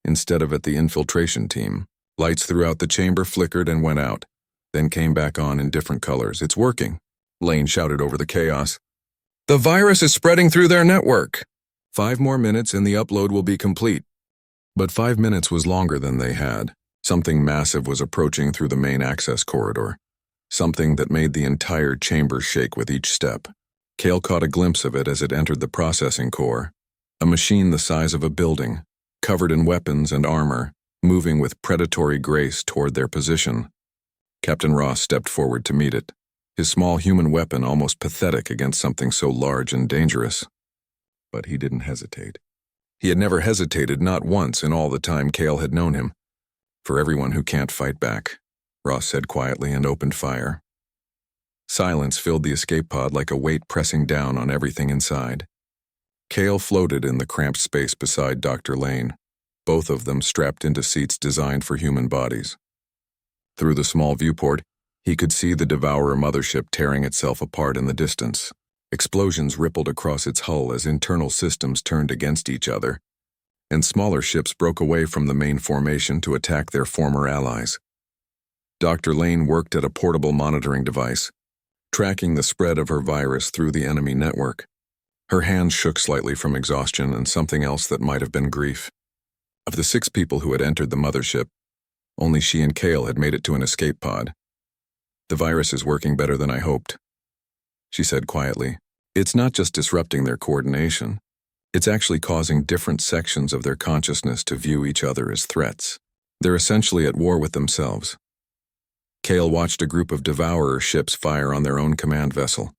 instead of at the infiltration team. Lights throughout the chamber flickered and went out, then came back on in different colors. "It's working," Lane shouted over the chaos. "The virus is spreading through their network." 5 more minutes and the upload will be complete. But 5 minutes was longer than they had. Something massive was approaching through the main access corridor. Something that made the entire chamber shake with each step. Kale caught a glimpse of it as it entered the processing core. A machine the size of a building, covered in weapons and armor, moving with predatory grace toward their position. Captain Ross stepped forward to meet it, his small human weapon almost pathetic against something so large and dangerous. But he didn't hesitate. He had never hesitated, not once in all the time Cale had known him. "For everyone who can't fight back," Ross said quietly and opened fire. Silence filled the escape pod like a weight pressing down on everything inside. Cale floated in the cramped space beside Dr. Lane, both of them strapped into seats designed for human bodies. Through the small viewport, he could see the Devourer mothership tearing itself apart in the distance. Explosions rippled across its hull as internal systems turned against each other, and smaller ships broke away from the main formation to attack their former allies. Dr. Lane worked at a portable monitoring device, tracking the spread of her virus through the enemy network. Her hands shook slightly from exhaustion and something else that might have been grief. Of the 6 people who had entered the mothership, only she and Cale had made it to an escape pod. "The virus is working better than I hoped," she said quietly. "It's not just disrupting their coordination. It's actually causing different sections of their consciousness to view each other as threats. They're essentially at war with themselves." Cale watched a group of Devourer ships fire on their own command vessel.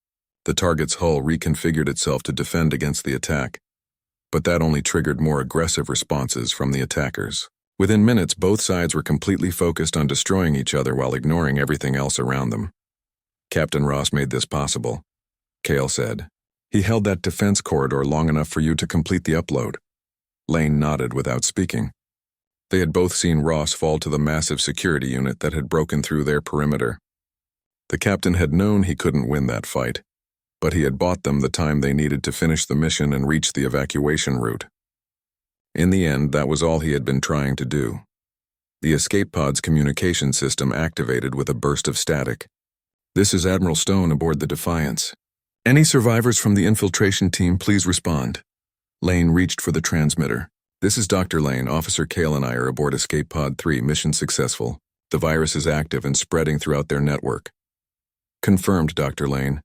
The target's hull reconfigured itself to defend against the attack, but that only triggered more aggressive responses from the attackers. Within minutes, both sides were completely focused on destroying each other while ignoring everything else around them. "Captain Ross made this possible," Cale said. "He held that defense corridor long enough for you to complete the upload." Lane nodded without speaking. They had both seen Ross fall to the massive security unit that had broken through their perimeter. The captain had known he couldn't win that fight, but he had bought them the time they needed to finish the mission and reach the evacuation route. In the end, that was all he had been trying to do. The escape pod's communication system activated with a burst of static. "This is Admiral Stone aboard the Defiance. Any survivors from the infiltration team, please respond." Lane reached for the transmitter. "This is Dr. Lane. Officer Cale and I are aboard Escape Pod 3. Mission successful. The virus is active and spreading throughout their network." "Confirmed, Dr. Lane.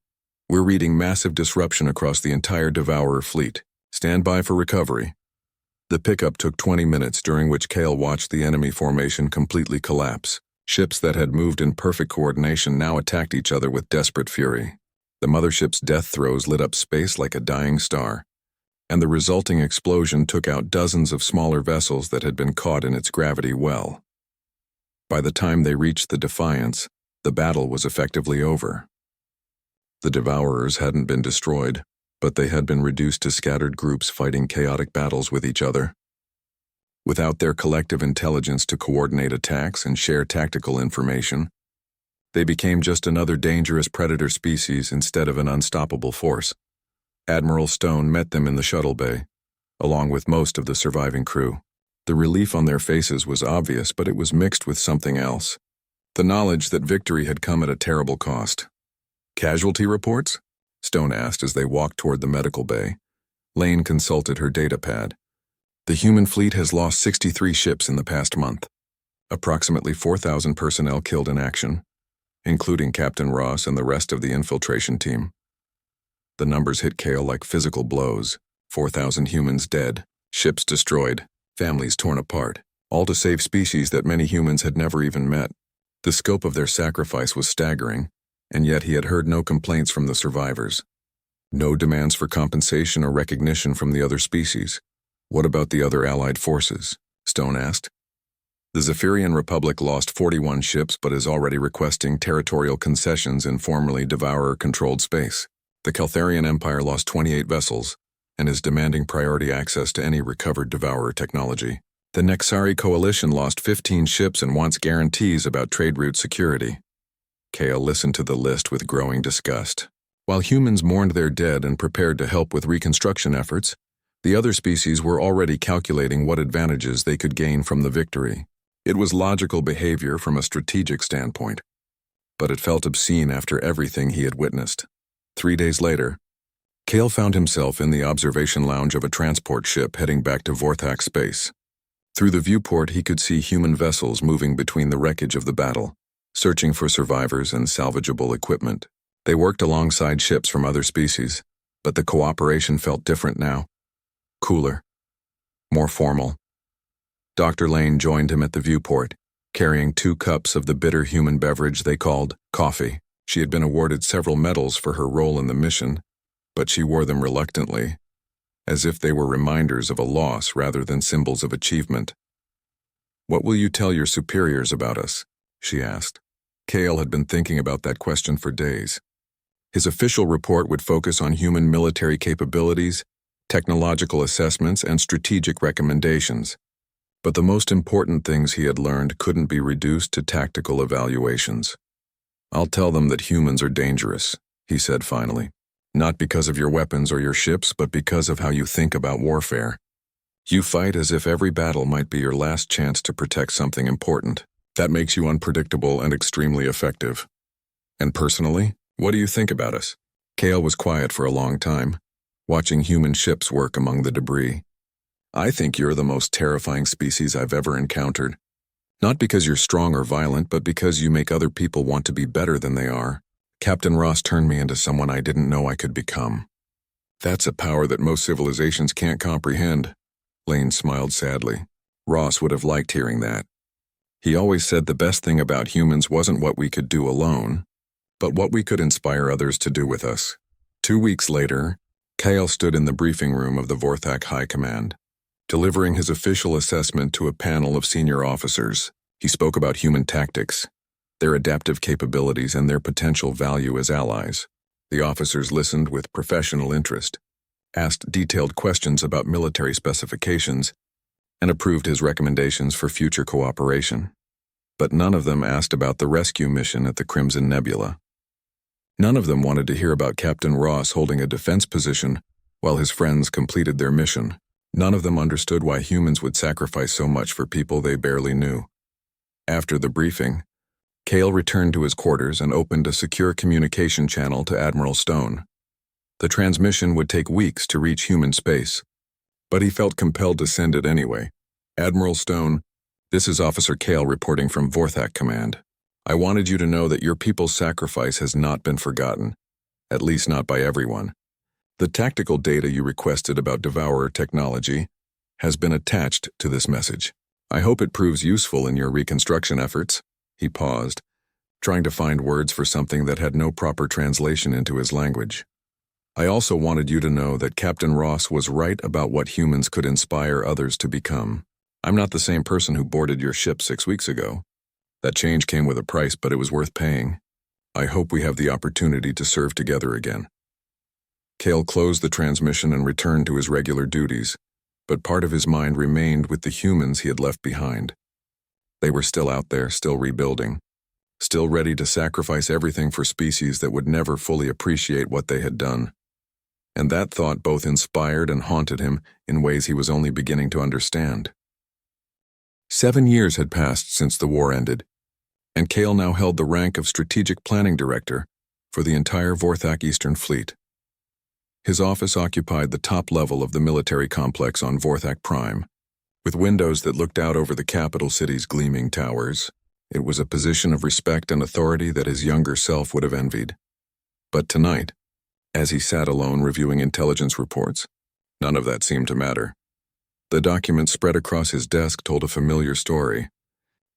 We're reading massive disruption across the entire Devourer fleet. Stand by for recovery." The pickup took 20 minutes, during which Cale watched the enemy formation completely collapse. Ships that had moved in perfect coordination now attacked each other with desperate fury. The mothership's death throes lit up space like a dying star, and the resulting explosion took out dozens of smaller vessels that had been caught in its gravity well. By the time they reached the Defiance, the battle was effectively over. The Devourers hadn't been destroyed, but they had been reduced to scattered groups fighting chaotic battles with each other. Without their collective intelligence to coordinate attacks and share tactical information, they became just another dangerous predator species instead of an unstoppable force. Admiral Stone met them in the shuttle bay, along with most of the surviving crew. The relief on their faces was obvious, but it was mixed with something else. The knowledge that victory had come at a terrible cost. "Casualty reports?" Stone asked as they walked toward the medical bay. Lane consulted her data pad. "The human fleet has lost 63 ships in the past month. Approximately 4,000 personnel killed in action, including Captain Ross and the rest of the infiltration team." The numbers hit Cale like physical blows. 4,000 humans dead, ships destroyed, families torn apart, all to save species that many humans had never even met. The scope of their sacrifice was staggering, and yet he had heard no complaints from the survivors. No demands for compensation or recognition from the other species. "What about the other allied forces?" Stone asked. "The Zephyrian Republic lost 41 ships but is already requesting territorial concessions in formerly Devourer-controlled space. The Keltharian Empire lost 28 vessels and is demanding priority access to any recovered Devourer technology. The Nexari Coalition lost 15 ships and wants guarantees about trade route security." Cale listened to the list with growing disgust. While humans mourned their dead and prepared to help with reconstruction efforts, the other species were already calculating what advantages they could gain from the victory. It was logical behavior from a strategic standpoint, but it felt obscene after everything he had witnessed. 3 days later, Cale found himself in the observation lounge of a transport ship heading back to Vorthak space. Through the viewport, he could see human vessels moving between the wreckage of the battle, searching for survivors and salvageable equipment. They worked alongside ships from other species, but the cooperation felt different now. Cooler, more formal, Dr. Lane joined him at the viewport, carrying 2 cups of the bitter human beverage they called coffee. She had been awarded several medals for her role in the mission, but she wore them reluctantly, as if they were reminders of a loss rather than symbols of achievement. "What will you tell your superiors about us?" she asked. Cale had been thinking about that question for days. His official report would focus on human military capabilities, technological assessments, and strategic recommendations. But the most important things he had learned couldn't be reduced to tactical evaluations. "I'll tell them that humans are dangerous," he said finally. "Not because of your weapons or your ships, but because of how you think about warfare. You fight as if every battle might be your last chance to protect something important. That makes you unpredictable and extremely effective. And personally, what do you think about us?" Cale was quiet for a long time, watching human ships work among the debris. "I think you're the most terrifying species I've ever encountered. Not because you're strong or violent, but because you make other people want to be better than they are. Captain Ross turned me into someone I didn't know I could become. That's a power that most civilizations can't comprehend." Lane smiled sadly. Ross would have liked hearing that. He always said the best thing about humans wasn't what we could do alone, but what we could inspire others to do with us. 2 weeks later, Cale stood in the briefing room of the Vorthak High Command, delivering his official assessment to a panel of senior officers. He spoke about human tactics, their adaptive capabilities, and their potential value as allies. The officers listened with professional interest, asked detailed questions about military specifications, and approved his recommendations for future cooperation. But none of them asked about the rescue mission at the Crimson Nebula. None of them wanted to hear about Captain Ross holding a defense position while his friends completed their mission. None of them understood why humans would sacrifice so much for people they barely knew. After the briefing, Cale returned to his quarters and opened a secure communication channel to Admiral Stone. The transmission would take weeks to reach human space, but he felt compelled to send it anyway. "Admiral Stone, this is Officer Cale reporting from Vorthak Command. I wanted you to know that your people's sacrifice has not been forgotten, at least not by everyone. The tactical data you requested about Devourer technology has been attached to this message. I hope it proves useful in your reconstruction efforts." He paused, trying to find words for something that had no proper translation into his language. "I also wanted you to know that Captain Ross was right about what humans could inspire others to become. I'm not the same person who boarded your ship 6 weeks ago. That change came with a price, but it was worth paying. I hope we have the opportunity to serve together again." Cale closed the transmission and returned to his regular duties, but part of his mind remained with the humans he had left behind. They were still out there, still rebuilding, still ready to sacrifice everything for species that would never fully appreciate what they had done. And that thought both inspired and haunted him in ways he was only beginning to understand. 7 years had passed since the war ended, and Cale now held the rank of Strategic Planning Director for the entire Vorthak Eastern Fleet. His office occupied the top level of the military complex on Vorthak Prime, with windows that looked out over the capital city's gleaming towers. It was a position of respect and authority that his younger self would have envied. But tonight, as he sat alone reviewing intelligence reports, none of that seemed to matter. The documents spread across his desk told a familiar story.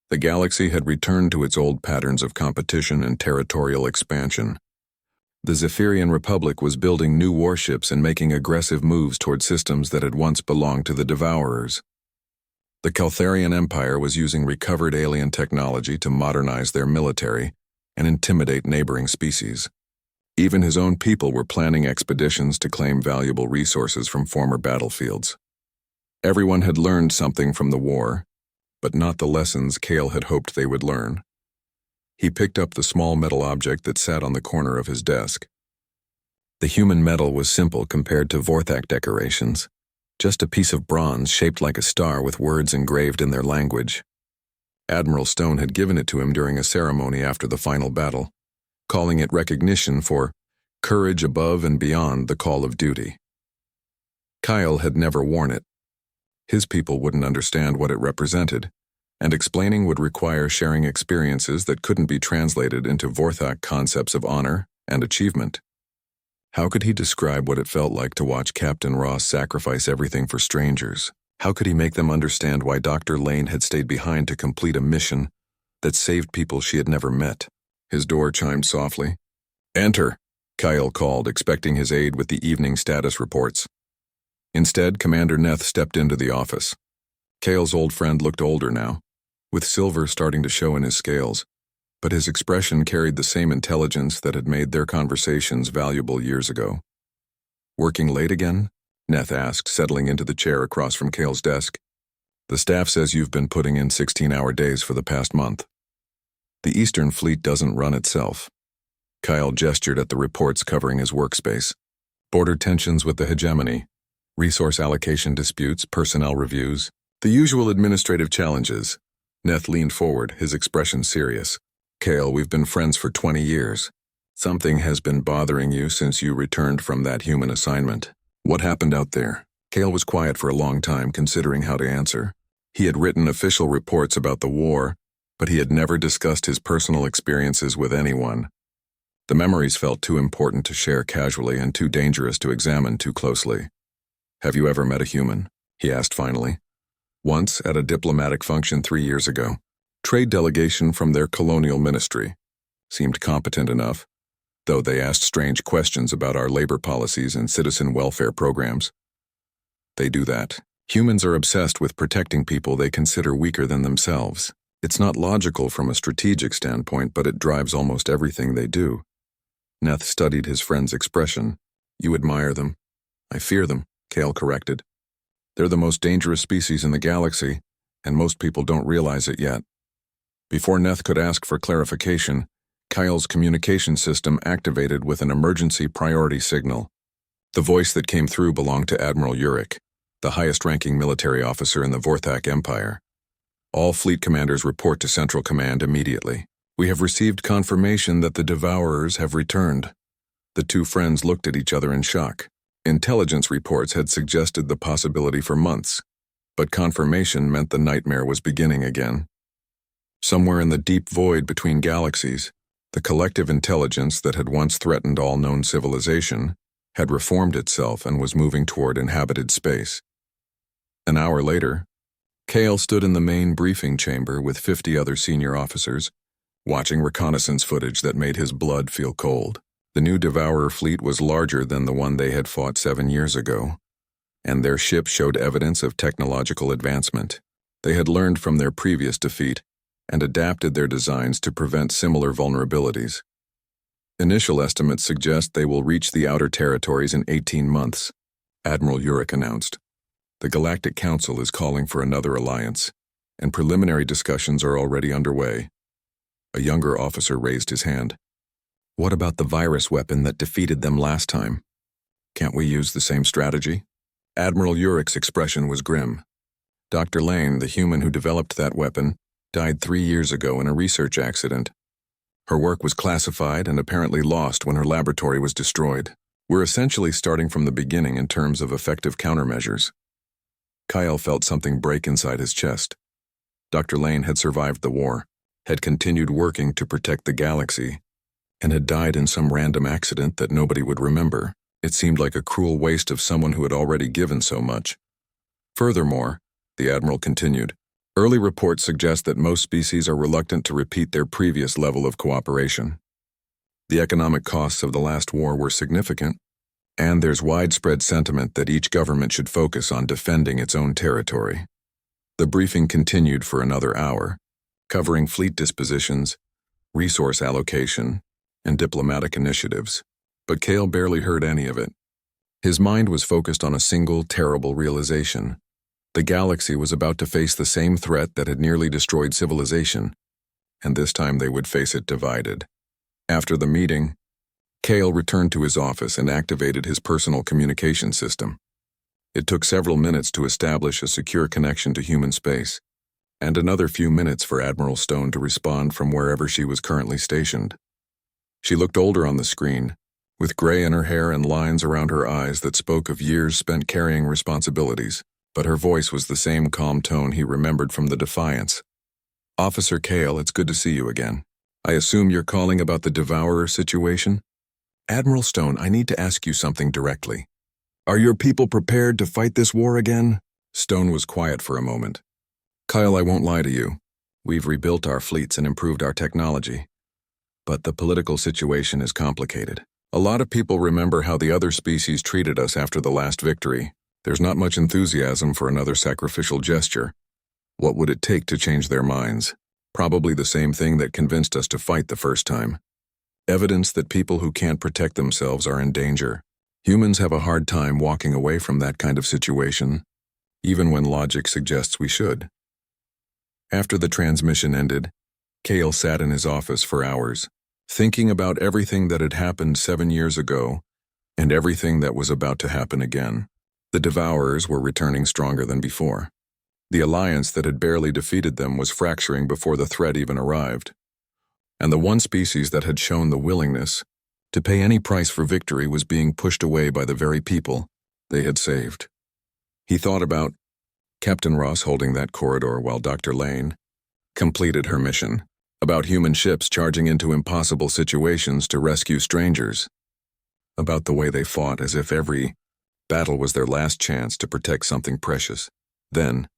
The galaxy had returned to its old patterns of competition and territorial expansion. The Zephyrian Republic was building new warships and making aggressive moves toward systems that had once belonged to the Devourers. The Caltharian Empire was using recovered alien technology to modernize their military and intimidate neighboring species. Even his own people were planning expeditions to claim valuable resources from former battlefields. Everyone had learned something from the war, but not the lessons Cale had hoped they would learn. He picked up the small metal object that sat on the corner of his desk. The human metal was simple compared to Vorthak decorations, just a piece of bronze shaped like a star with words engraved in their language. Admiral Stone had given it to him during a ceremony after the final battle, calling it recognition for courage above and beyond the call of duty. Kyle had never worn it. His people wouldn't understand what it represented, and explaining would require sharing experiences that couldn't be translated into Vorthak concepts of honor and achievement. How could he describe what it felt like to watch Captain Ross sacrifice everything for strangers? How could he make them understand why Dr. Lane had stayed behind to complete a mission that saved people she had never met? His door chimed softly. "Enter," Kyle called, expecting his aide with the evening status reports. Instead, Commander Neth stepped into the office. Kale's old friend looked older now, with silver starting to show in his scales, but his expression carried the same intelligence that had made their conversations valuable years ago. "Working late again?" Neth asked, settling into the chair across from Kale's desk. "The staff says you've been putting in 16-hour days for the past month." "The Eastern Fleet doesn't run itself." Kyle gestured at the reports covering his workspace. "Border tensions with the hegemony, resource allocation disputes, personnel reviews, the usual administrative challenges." Neth leaned forward, his expression serious. "Kale, we've been friends for 20 years. Something has been bothering you since you returned from that human assignment. What happened out there?" Kale was quiet for a long time, considering how to answer. He had written official reports about the war, but he had never discussed his personal experiences with anyone. The memories felt too important to share casually and too dangerous to examine too closely. "Have you ever met a human?" he asked finally. "Once, at a diplomatic function 3 years ago. Trade delegation from their colonial ministry. Seemed competent enough, though they asked strange questions about our labor policies and citizen welfare programs. They do that. Humans are obsessed with protecting people they consider weaker than themselves. It's not logical from a strategic standpoint, but it drives almost everything they do." Neth studied his friend's expression. "You admire them." "I fear them," Kale corrected. "They're the most dangerous species in the galaxy, and most people don't realize it yet." Before Neth could ask for clarification, Kyle's communication system activated with an emergency priority signal. The voice that came through belonged to Admiral Urich, the highest-ranking military officer in the Vorthak Empire. "All fleet commanders report to Central Command immediately. We have received confirmation that the Devourers have returned." The two friends looked at each other in shock. Intelligence reports had suggested the possibility for months, but confirmation meant the nightmare was beginning again. Somewhere in the deep void between galaxies, the collective intelligence that had once threatened all known civilization had reformed itself and was moving toward inhabited space. An hour later, Kale stood in the main briefing chamber with 50 other senior officers, watching reconnaissance footage that made his blood feel cold. The new Devourer fleet was larger than the one they had fought 7 years ago, and their ship showed evidence of technological advancement. They had learned from their previous defeat and adapted their designs to prevent similar vulnerabilities. Initial estimates suggest they will reach the outer territories in 18 months, Admiral Urich announced. The Galactic Council is calling for another alliance, and preliminary discussions are already underway. A younger officer raised his hand. "What about the virus weapon that defeated them last time? Can't we use the same strategy?" Admiral Urich's expression was grim. "Dr. Lane, the human who developed that weapon, died 3 years ago in a research accident. Her work was classified and apparently lost when her laboratory was destroyed. We're essentially starting from the beginning in terms of effective countermeasures." Kyle felt something break inside his chest. Dr. Lane had survived the war, had continued working to protect the galaxy, and had died in some random accident that nobody would remember. It seemed like a cruel waste of someone who had already given so much. Furthermore, the Admiral continued, early reports suggest that most species are reluctant to repeat their previous level of cooperation. The economic costs of the last war were significant, and there's widespread sentiment that each government should focus on defending its own territory. The briefing continued for another hour, covering fleet dispositions, resource allocation, and diplomatic initiatives, but Kale barely heard any of it. His mind was focused on a single terrible realization. The galaxy was about to face the same threat that had nearly destroyed civilization, and this time they would face it divided. After the meeting, Kale returned to his office and activated his personal communication system. It took several minutes to establish a secure connection to human space, and another few minutes for Admiral Stone to respond from wherever she was currently stationed. She looked older on the screen, with gray in her hair and lines around her eyes that spoke of years spent carrying responsibilities, but her voice was the same calm tone he remembered from the Defiance. "Officer Kale, it's good to see you again. I assume you're calling about the Devourer situation? Admiral Stone, I need to ask you something directly. Are your people prepared to fight this war again?" Stone was quiet for a moment. Kyle, I won't lie to you. We've rebuilt our fleets and improved our technology. But the political situation is complicated. A lot of people remember how the other species treated us after the last victory. There's not much enthusiasm for another sacrificial gesture. What would it take to change their minds? Probably the same thing that convinced us to fight the first time. Evidence that people who can't protect themselves are in danger. Humans have a hard time walking away from that kind of situation, even when logic suggests we should. After the transmission ended, Cale sat in his office for hours, thinking about everything that had happened 7 years ago and everything that was about to happen again. The Devourers were returning stronger than before. The alliance that had barely defeated them was fracturing before the threat even arrived. And the one species that had shown the willingness to pay any price for victory was being pushed away by the very people they had saved. He thought about Captain Ross holding that corridor while Dr. Lane completed her mission, about human ships charging into impossible situations to rescue strangers, about the way they fought as if every battle was their last chance to protect something precious. Then,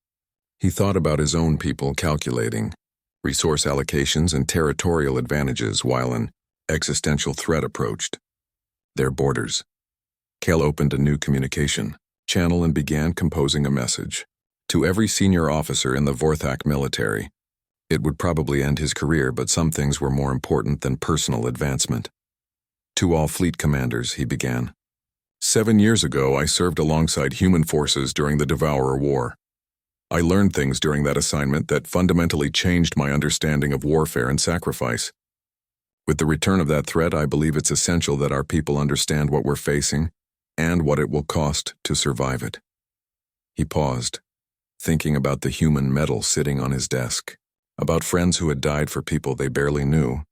he thought about his own people calculating resource allocations and territorial advantages while an existential threat approached their borders. Cale opened a new communication channel and began composing a message. To every senior officer in the Vorthak military. It would probably end his career, but some things were more important than personal advancement. To all fleet commanders, he began. 7 years ago, I served alongside human forces during the Devourer War. I learned things during that assignment that fundamentally changed my understanding of warfare and sacrifice. With the return of that threat, I believe it's essential that our people understand what we're facing and what it will cost to survive it. He paused, thinking about the human metal sitting on his desk, about friends who had died for people they barely knew,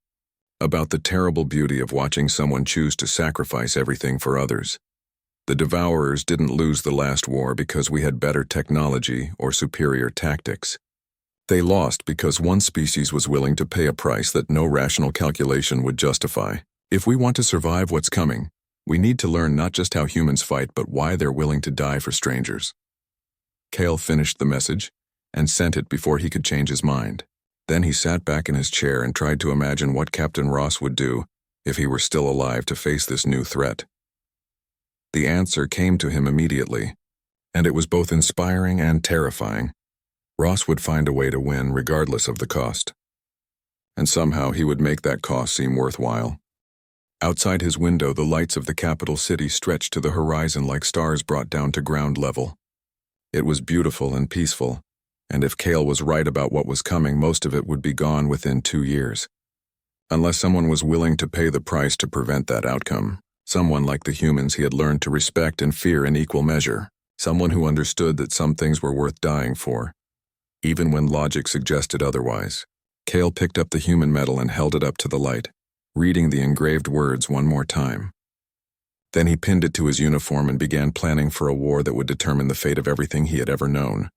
about the terrible beauty of watching someone choose to sacrifice everything for others. The Devourers didn't lose the last war because we had better technology or superior tactics. They lost because one species was willing to pay a price that no rational calculation would justify. If we want to survive what's coming, we need to learn not just how humans fight, but why they're willing to die for strangers. Cale finished the message and sent it before he could change his mind. Then he sat back in his chair and tried to imagine what Captain Ross would do if he were still alive to face this new threat. The answer came to him immediately, and it was both inspiring and terrifying. Ross would find a way to win regardless of the cost. And somehow he would make that cost seem worthwhile. Outside his window, the lights of the capital city stretched to the horizon like stars brought down to ground level. It was beautiful and peaceful, and if Cale was right about what was coming, most of it would be gone within 2 years. Unless someone was willing to pay the price to prevent that outcome. Someone like the humans he had learned to respect and fear in equal measure. Someone who understood that some things were worth dying for, even when logic suggested otherwise. Cale picked up the human metal and held it up to the light, reading the engraved words one more time. Then he pinned it to his uniform and began planning for a war that would determine the fate of everything he had ever known.